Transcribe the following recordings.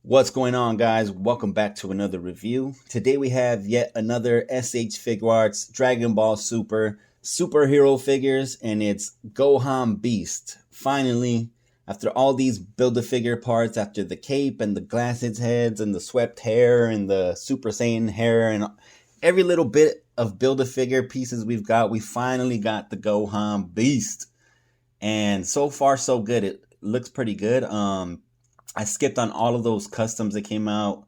What's going on, guys? Welcome back to another review. Today we have yet another S.h Figuarts Dragon Ball Super superhero figures, and it's Gohan Beast. Finally, after all these Build-A-Figure parts, after the cape and the glasses heads and the swept hair and the Super Saiyan hair and every little bit of Build-A-Figure pieces we've got, we finally got the Gohan Beast. And so far, so good. It looks pretty good. I skipped on all of those customs that came out.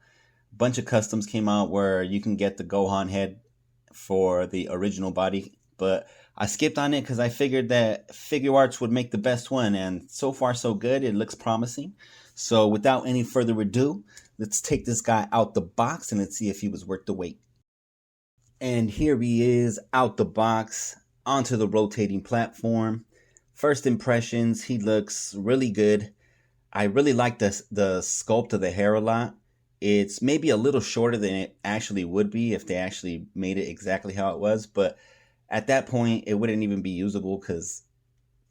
A bunch of customs came out where you can get the Gohan head for the original body, but I skipped on it because I figured that Figuarts would make the best one, and so far so good. It looks promising. So without any further ado, let's take this guy out the box and let's see if he was worth the wait. And here he is out the box onto the rotating platform. First impressions, he looks really good. I really like the sculpt of the hair a lot. It's maybe a little shorter than it actually would be if they actually made it exactly how it was. But at that point, it wouldn't even be usable because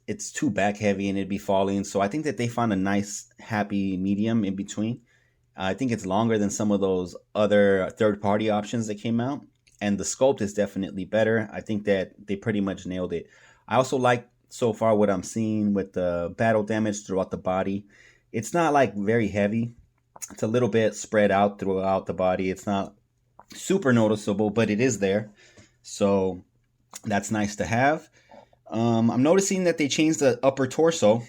it's too back heavy and it'd be falling. So I think that they found a nice, happy medium in between. I think it's longer than some of those other third-party options that came out. And the sculpt is definitely better. I think that they pretty much nailed it. I also like so far what I'm seeing with the battle damage throughout the body. It's not like very heavy. It's a little bit spread out throughout the body. It's not super noticeable, but it is there. So that's nice to have. I'm noticing that they changed the upper torso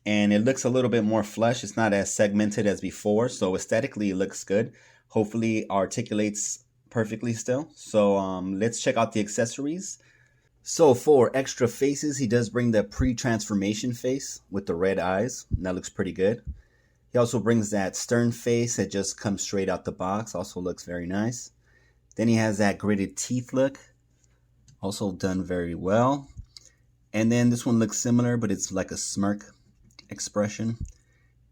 and it looks a little bit more flush. It's not as segmented as before. So aesthetically, it looks good. Hopefully articulates perfectly still. So let's check out the accessories. So for extra faces, he does bring the pre-transformation face with the red eyes. And that looks pretty good. He also brings that stern face that just comes straight out the box. Also looks very nice. Then he has that gritted teeth look. Also done very well. And then this one looks similar, but it's like a smirk expression.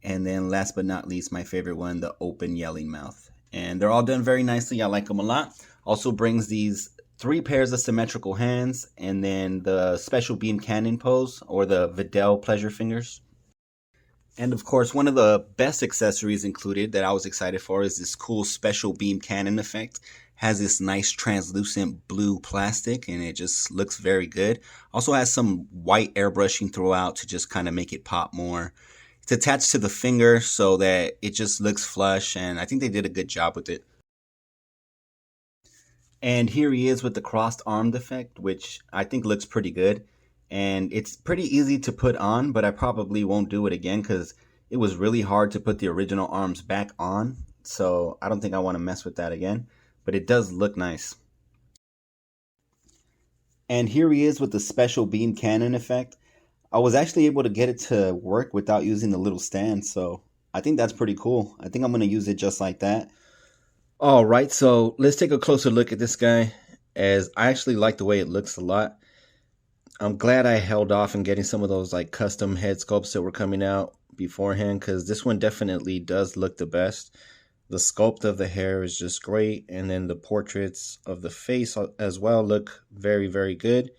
And then last but not least, my favorite one, the open yelling mouth. And they're all done very nicely. I like them a lot. Also brings these 3 pairs of symmetrical hands, and then the special beam cannon pose, or the Videl pleasure fingers. And of course, one of the best accessories included that I was excited for is this cool special beam cannon effect. Has this nice translucent blue plastic, and it just looks very good. Also has some white airbrushing throughout to just kind of make it pop more. It's attached to the finger so that it just looks flush, and I think they did a good job with it. And here he is with the crossed armed effect, which I think looks pretty good. And it's pretty easy to put on, but I probably won't do it again because it was really hard to put the original arms back on. So I don't think I want to mess with that again, but it does look nice. And here he is with the special beam cannon effect. I was actually able to get it to work without using the little stand, so I think that's pretty cool. I think I'm going to use it just like that. All right, so let's take a closer look at this guy, as I actually like the way it looks a lot. I'm glad I held off on getting some of those like custom head sculpts that were coming out beforehand, because this one definitely does look the best. The sculpt of the hair is just great, and then the portraits of the face as well look very, very good.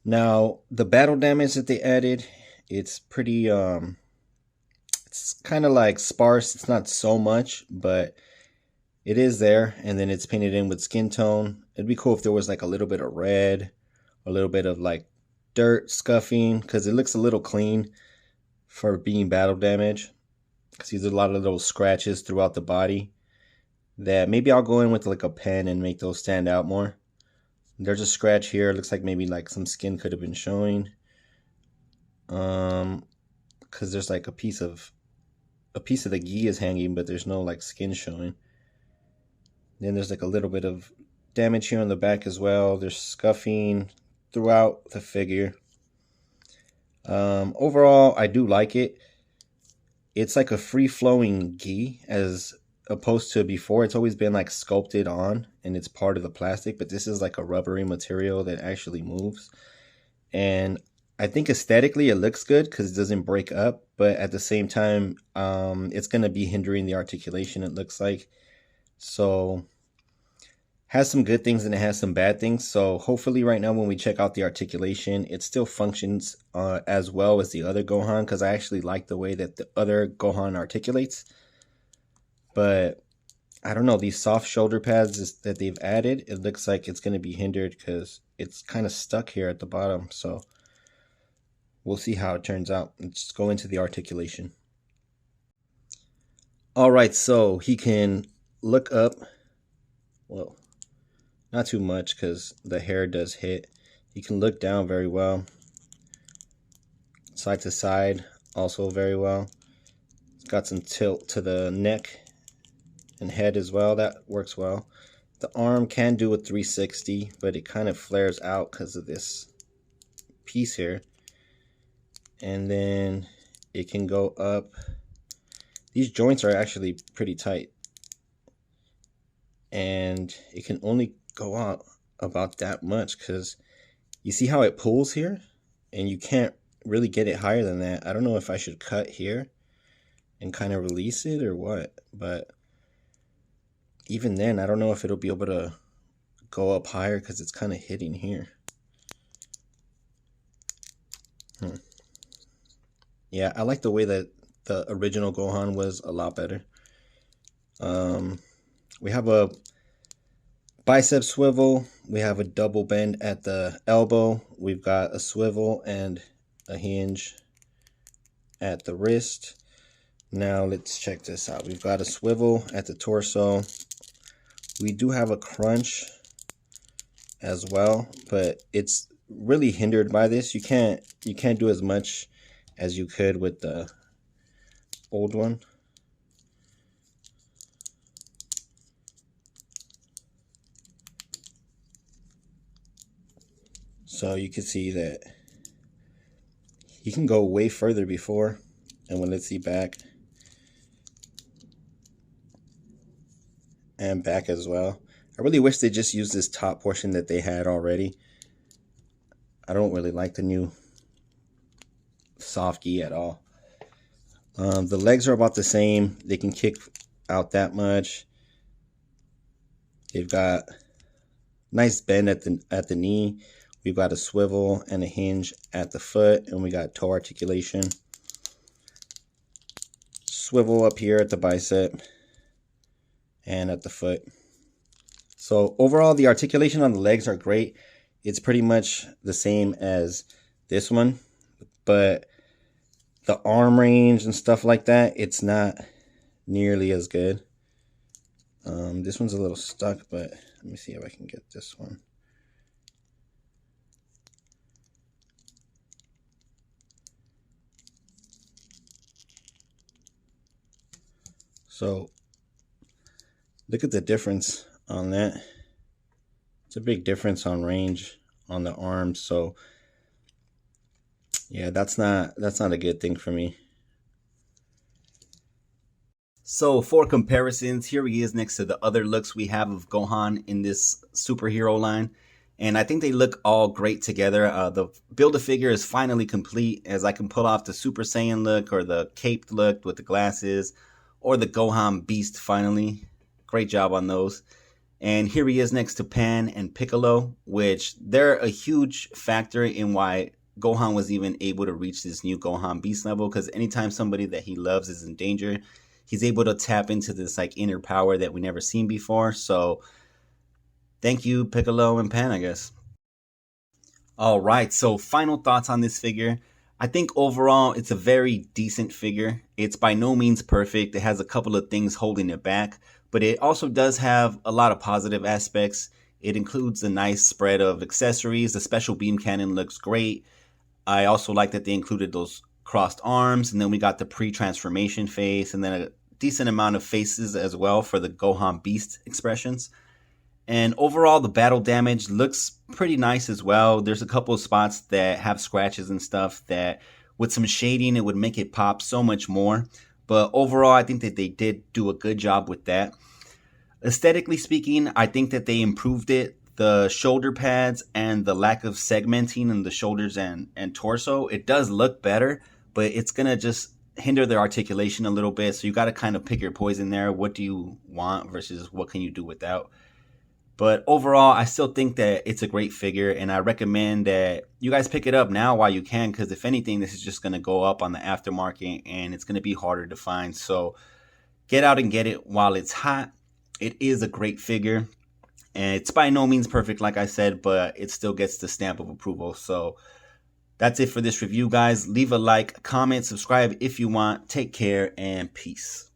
Now, the battle damage that they added, it's pretty, it's kind of like sparse. It's not so much, but it is there, and then it's painted in with skin tone. It'd be cool if there was like a little bit of red, a little bit of like dirt scuffing, because it looks a little clean for being battle damage. See, there's a lot of little scratches throughout the body that maybe I'll go in with like a pen and make those stand out more. There's a scratch here. It looks like maybe like some skin could have been showing. Because there's like a piece of the gi is hanging, but there's no like skin showing. Then there's like a little bit of damage here on the back as well. There's scuffing throughout the figure. Overall, I do like it. It's like a free-flowing gi as opposed to before. It's always been like sculpted on and it's part of the plastic, but this is like a rubbery material that actually moves. And I think aesthetically it looks good because it doesn't break up, but at the same time, it's going to be hindering the articulation, it looks like. So has some good things and it has some bad things. So hopefully right now when we check out the articulation, it still functions as well as the other Gohan, because I actually like the way that the other Gohan articulates. But I don't know, these soft shoulder pads that they've added, it looks like it's going to be hindered because it's kind of stuck here at the bottom. So we'll see how it turns out. Let's go into the articulation. All right, so he can look up. Well, not too much because the hair does hit. He can look down very well. Side to side also very well. It's got some tilt to the neck and head as well. That works well. The arm can do a 360, but it kind of flares out because of this piece here. And then it can go up. These joints are actually pretty tight. And it can only go out about that much because you see how it pulls here? And you can't really get it higher than that. I don't know if I should cut here and kind of release it or what, but even then, I don't know if it'll be able to go up higher because it's kind of hitting here. Yeah, I like the way that the original Gohan was a lot better. We have a bicep swivel. We have a double bend at the elbow. We've got a swivel and a hinge at the wrist. Now let's check this out. We've got a swivel at the torso. We do have a crunch as well, but it's really hindered by this. You can't do as much as you could with the old one. So you can see that he can go way further before, and when let's see back and back as well. I really wish they just used this top portion that they had already. I don't really like the new soft gi at all. The legs are about the same. They can kick out that much. They've got nice bend at the knee. We've got a swivel and a hinge at the foot, and we got toe articulation. Swivel up here at the bicep and at the foot. So overall, the articulation on the legs are great. It's pretty much the same as this one, but the arm range and stuff like that, it's not nearly as good. This one's a little stuck, but let me see if I can get this one. So look at the difference on that. It's a big difference on range on the arms. So yeah, that's not a good thing for me. So for comparisons, here he is next to the other looks we have of Gohan in this superhero line. And I think they look all great together. The Build-A-Figure is finally complete, as I can pull off the Super Saiyan look or the caped look with the glasses or the Gohan Beast finally. Great job on those. And here he is next to Pan and Piccolo, which they're a huge factor in why Gohan was even able to reach this new Gohan Beast level, because anytime somebody that he loves is in danger, he's able to tap into this like inner power that we never seen before. So thank you, Piccolo and Pan, I guess. All right, so final thoughts on this figure. I think overall it's a very decent figure. It's by no means perfect. It has a couple of things holding it back, but it also does have a lot of positive aspects. It includes a nice spread of accessories. The special beam cannon looks great. I also like that they included those crossed arms, and then we got the pre-transformation face, and then a decent amount of faces as well for the Gohan Beast expressions. And overall, the battle damage looks pretty nice as well. There's a couple of spots that have scratches and stuff that with some shading, it would make it pop so much more. But overall, I think that they did do a good job with that. Aesthetically speaking, I think that they improved it. The shoulder pads and the lack of segmenting in the shoulders and torso, it does look better, but it's going to just hinder their articulation a little bit. So you got to kind of pick your poison there. What do you want versus what can you do without? But overall, I still think that it's a great figure, and I recommend that you guys pick it up now while you can, because if anything, this is just going to go up on the aftermarket, and it's going to be harder to find. So Get out and get it while it's hot. It is a great figure, and it's by no means perfect, like I said, but it still gets the stamp of approval. So that's it for this review, guys. Leave a like, comment, subscribe if you want. Take care, and peace.